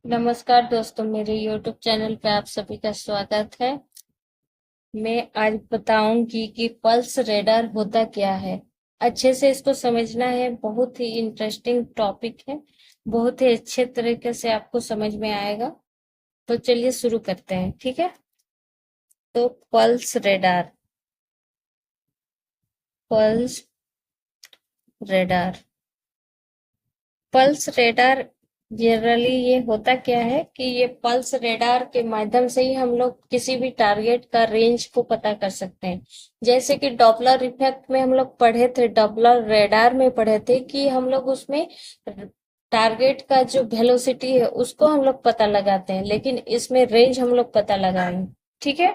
नमस्कार दोस्तों, मेरे YouTube चैनल पे आप सभी का स्वागत है। मैं आज बताऊंगी कि पल्स रेडार होता क्या है। अच्छे से इसको समझना है, बहुत ही इंटरेस्टिंग टॉपिक है। बहुत ही अच्छे तरीके से आपको समझ में आएगा। तो चलिए शुरू करते हैं, ठीक है। तो pulse radar, pulse radar, pulse radar generally ये होता क्या है कि ये पल्स रेडार के माध्यम से ही हम लोग किसी भी टारगेट का रेंज को पता कर सकते हैं। जैसे कि डॉपलर इफेक्ट में हम लोग पढ़े थे, डॉपलर रेडार में पढ़े थे कि हम लोग उसमें टारगेट का जो वेलोसिटी है उसको हम लोग पता लगाते हैं, लेकिन इसमें रेंज हम लोग पता लगाएंगे। ठीक है।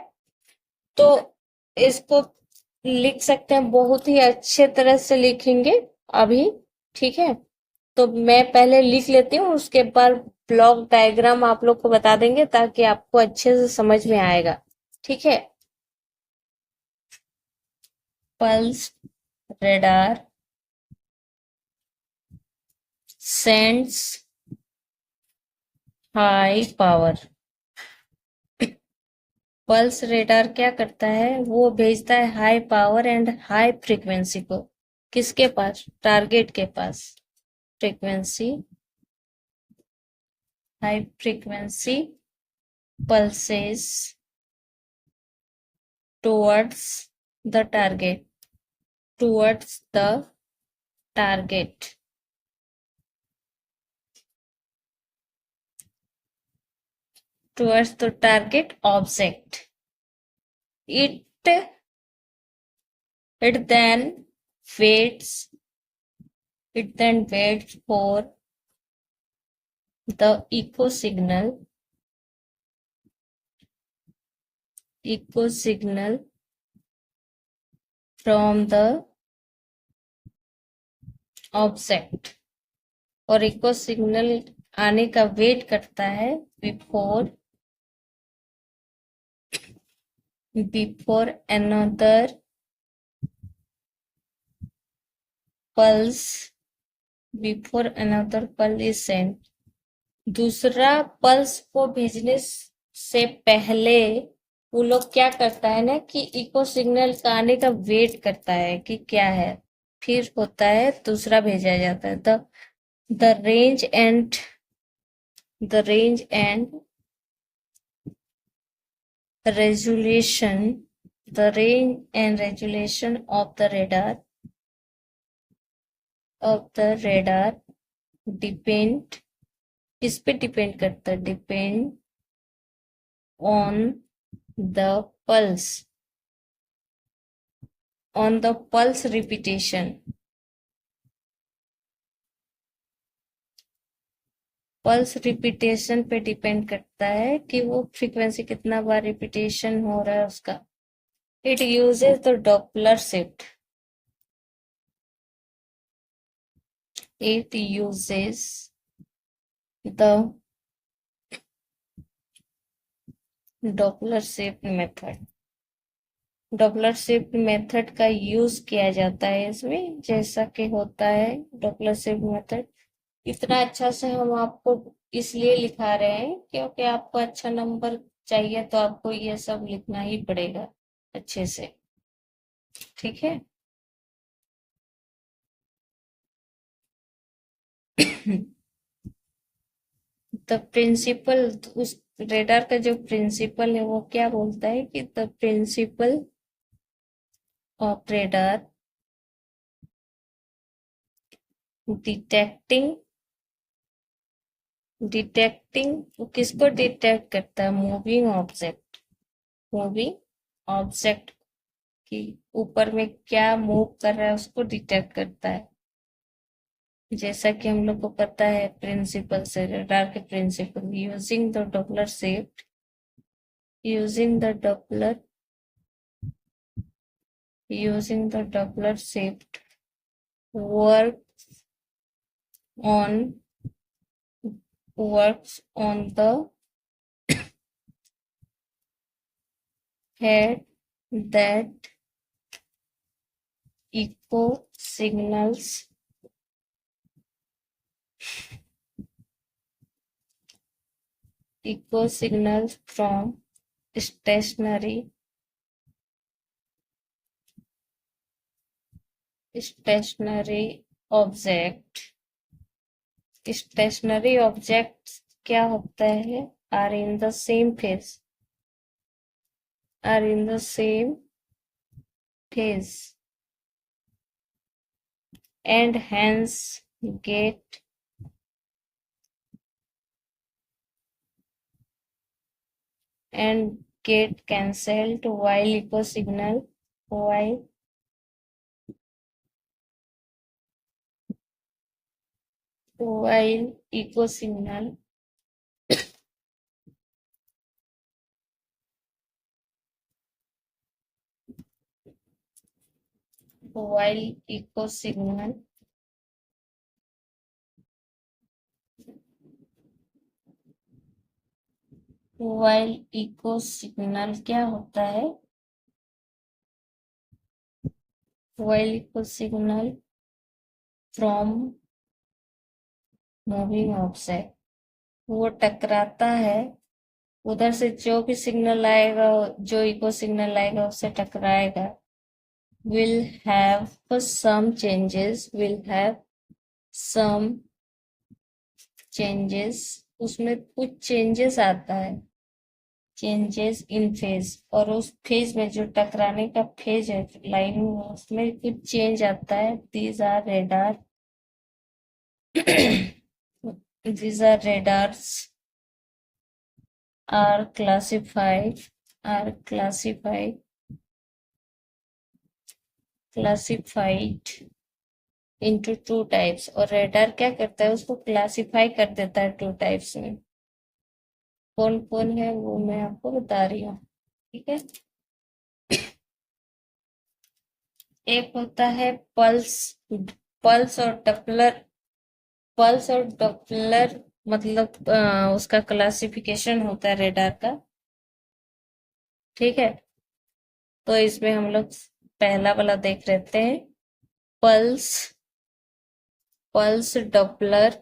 तो इसको लिख सकते हैं, बहुत ही अच्छे तरह से लिखेंगे अभी। ठीक है। तो मैं पहले लिख लेती हूँ, उसके बाद ब्लॉक डायग्राम आप लोग को बता देंगे ताकि आपको अच्छे से समझ में आएगा। ठीक है। Pulse radar sends high power. Pulse radar क्या करता है, वो भेजता है high power and high frequency को। किसके पास? टारगेट के पास। Frequency, high frequency pulses towards the target, towards the target, towards the target object. It it then waits, it then waits for the echo signal from the object, और eco signal आने का wait करता है before another pulse, before another pulse is sent. दूसरा pulse को भेजने से पहले वो लोग क्या करता है ना कि इको सिग्नल का आने का वेट करता है कि क्या है, फिर होता है दूसरा भेजा जाता है। The range and the range and resolution, the range and resolution of the radar depend, किस पे डिपेंड करता है? Depend on the pulse, on the pulse repetition. Pulse repetition पे डिपेंड करता है कि वो फ्रीक्वेंसी कितना बार रिपीटेशन हो रहा है उसका। It uses the Doppler shift, it uses the Doppler shift method, Doppler shift method का यूज किया जाता है इसमें। जैसा कि होता है डॉपलर शिफ्ट मेथड, इतना अच्छा से हम आपको इसलिए लिखा रहे हैं क्योंकि आपको अच्छा नंबर चाहिए, तो आपको ये सब लिखना ही पड़ेगा अच्छे से। ठीक है। द प्रिंसिपल, उस रेडार का जो प्रिंसिपल है वो क्या बोलता है कि the principle of radar detecting, detecting वो किसको डिटेक्ट करता है? मूविंग ऑब्जेक्ट, मूविंग ऑब्जेक्ट की ऊपर में क्या मूव कर रहा है उसको डिटेक्ट करता है। जैसा कि हम लोग को पता है प्रिंसिपल से, रडार के principle, using the Doppler shift, using the Doppler, using the Doppler shift work on, works on the head that echo signals echo signals from stationary object. Stationary objects क्या होता है? Are in the same phase. And hence get cancelled while echo signal क्या होता है? while echo signal from moving object, वो टकराता है, उधर से जो भी सिग्नल आएगा, जो इको सिग्नल आएगा उससे टकराएगा, will have some changes, उसमें कुछ चेंजेस आता है, चेंजेस इन फेज, और उस फेज में जो टकराने का फेज है लाइन में, उसमें कुछ चेंज आता है. These are radars are classified into two types. और रेडार क्या करता है? उसको क्लासिफाई कर देता है टू टाइप्स में. कौन कौन है वो मैं आपको बता रही हूँ. ठीक है, एक होता है पल्स और डपलर मतलब उसका क्लासिफिकेशन होता है रेडार का. ठीक है, तो इसमें हम लोग पहला वाला देख लेते हैं. Pulse Doppler.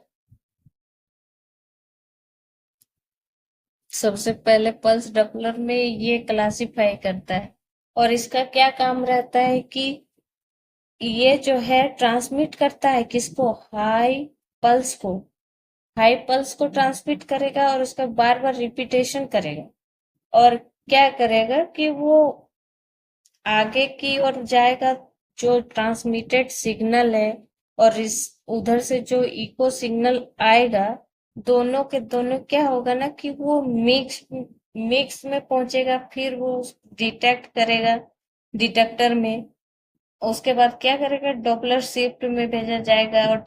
सबसे पहले पल्स डपलर में ये क्लासिफाई करता है, और इसका क्या काम रहता है कि ये जो है ट्रांसमिट करता है किसको? हाई पल्स को ट्रांसमिट करेगा, और उसका बार बार रिपीटेशन करेगा, और क्या करेगा कि वो आगे की ओर जाएगा. जो ट्रांसमिटेड सिग्नल है और इस उधर से जो इको सिग्नल आएगा, दोनों के दोनों क्या होगा ना कि वो मिक्स में पहुंचेगा, फिर वो डिटेक्ट करेगा डिटेक्टर में. उसके बाद क्या करेगा? डॉपलर शिफ्ट में भेजा जाएगा, और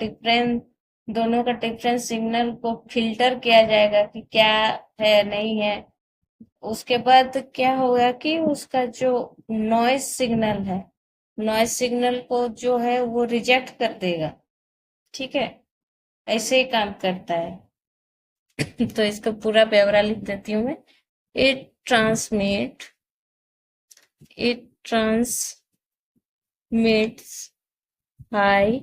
दोनों का डिफरेंट सिग्नल को फिल्टर किया जाएगा कि क्या है नहीं है. उसके बाद क्या होगा कि उसका जो नॉइज सिग्नल को जो है वो रिजेक्ट कर देगा. ठीक है, ऐसे ही काम करता है. तो इसका पूरा ब्यौरा लिख देती हूँ मैं. It transmits high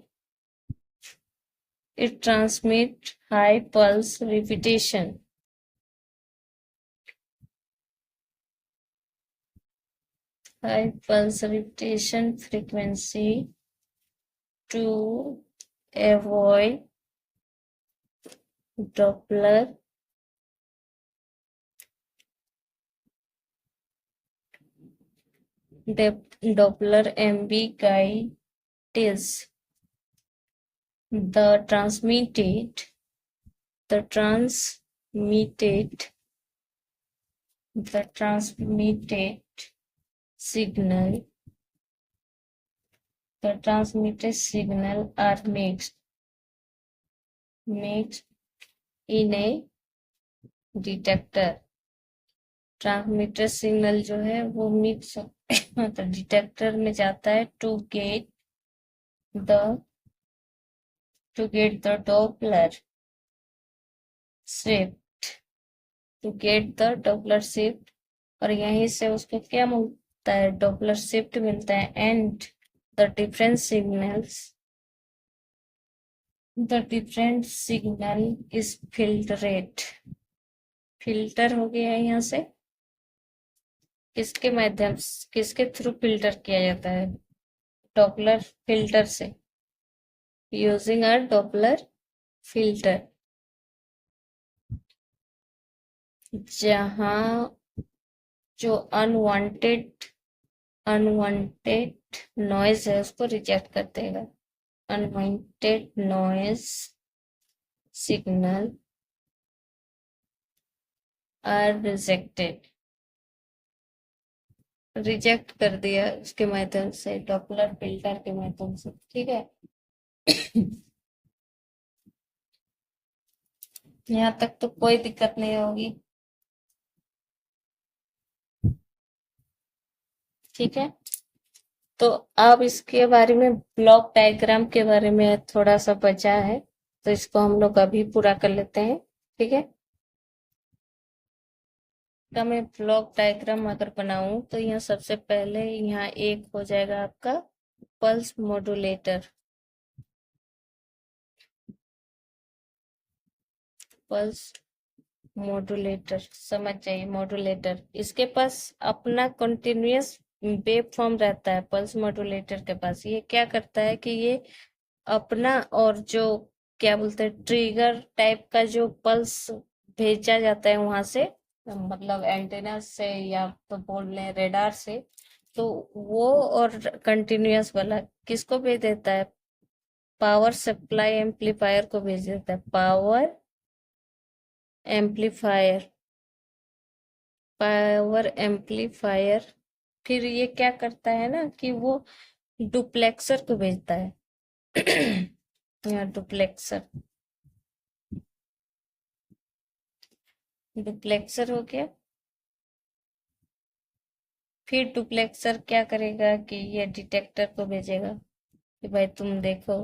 pulse repetition. High pulse repetition frequency to avoid Doppler ambiguities. The transmitted signal are mixed in a detector. Transmitter signal जो है वो मिक्स मतलब डिटेक्टर में जाता है to get the Doppler shift, और यहीं से उसको क्या मिलता है? डॉपलर शिफ्ट मिलता है. And the different signal is filter हो गया है यहाँ से। किसके माध्यम से, किसके थ्रू फिल्टर किया जाता है? डॉपलर फिल्टर से, यूजिंग अ डॉपलर फिल्टर। जहां जो अनवांटेड अनवांटेड नॉइज है उसको रिजेक्ट कर देगा। Unwanted noise signal are rejected, reject कर दिया उसके माध्यम से, डॉपलर फिल्टर के माध्यम से। ठीक है। यहाँ तक तो कोई दिक्कत नहीं होगी। ठीक है। तो अब इसके बारे में, ब्लॉक डायग्राम के बारे में थोड़ा सा बचा है, तो इसको हम लोग अभी पूरा कर लेते हैं। ठीक है। का मैं ब्लॉक डायग्राम अगर बनाऊं तो यहाँ सबसे पहले यहाँ एक हो जाएगा आपका पल्स मॉड्यूलेटर। पल्स मॉड्यूलेटर समझ जाइए, मॉड्यूलेटर इसके पास अपना कंटिन्यूअस वेव फॉर्म रहता है। पल्स मॉड्यूलेटर के पास ये क्या करता है कि ये अपना, और जो क्या बोलते हैं, ट्रिगर टाइप का जो पल्स भेजा जाता है वहां से, मतलब एंटेना से या तो बोल लें रेडार से, तो वो और कंटिन्यूअस वाला किसको भेज देता है? पावर सप्लाई एम्पलीफायर को भेज देता है। Power amplifier, power amplifier. फिर ये क्या करता है ना कि वो डुप्लेक्सर को भेजता है। यहाँ डुप्लेक्सर, डुप्लेक्सर हो गया। फिर डुप्लेक्सर क्या करेगा कि ये डिटेक्टर को भेजेगा कि भाई तुम देखो।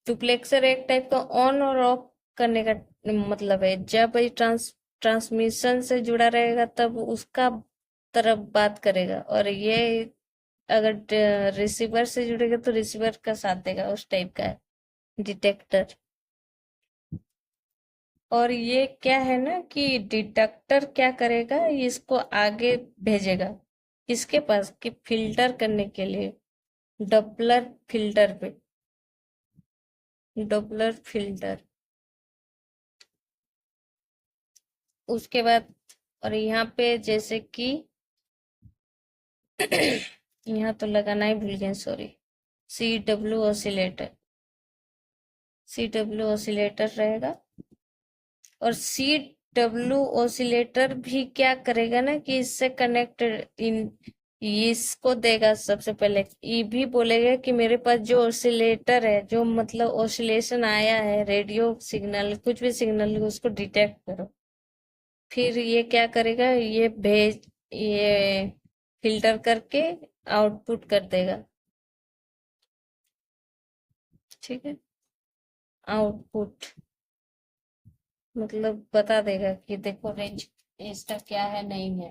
डुप्लेक्सर एक टाइप का ऑन और ऑफ करने का मतलब है। जब ये ट्रांसमिशन से जुड़ा रहेगा तब उसका तरफ बात करेगा, और ये अगर रिसीवर से जुड़ेगा तो रिसीवर का साथ देगा, उस टाइप का है डिटेक्टर। और ये क्या है ना कि डिटेक्टर क्या करेगा, इसको आगे भेजेगा किसके पास, कि फिल्टर करने के लिए डॉपलर फिल्टर पे, डॉपलर फिल्टर। उसके बाद, और यहाँ पे जैसे कि यहाँ तो लगाना ही भूल गए, sorry. C W oscillator, C W oscillator रहेगा। और सी डब्ल्यू ऑसिलेटर भी क्या करेगा ना कि इससे कनेक्टेड इन, इसको देगा सबसे पहले। ये भी बोलेगा कि मेरे पास जो ऑसिलेटर है, जो मतलब ऑसिलेशन आया है, रेडियो सिग्नल कुछ भी सिग्नल, उसको डिटेक्ट करो। फिर ये क्या करेगा, ये फिल्टर करके आउटपुट कर देगा। ठीक है। आउटपुट मतलब बता देगा कि देखो रेंज इसका क्या है, नहीं है।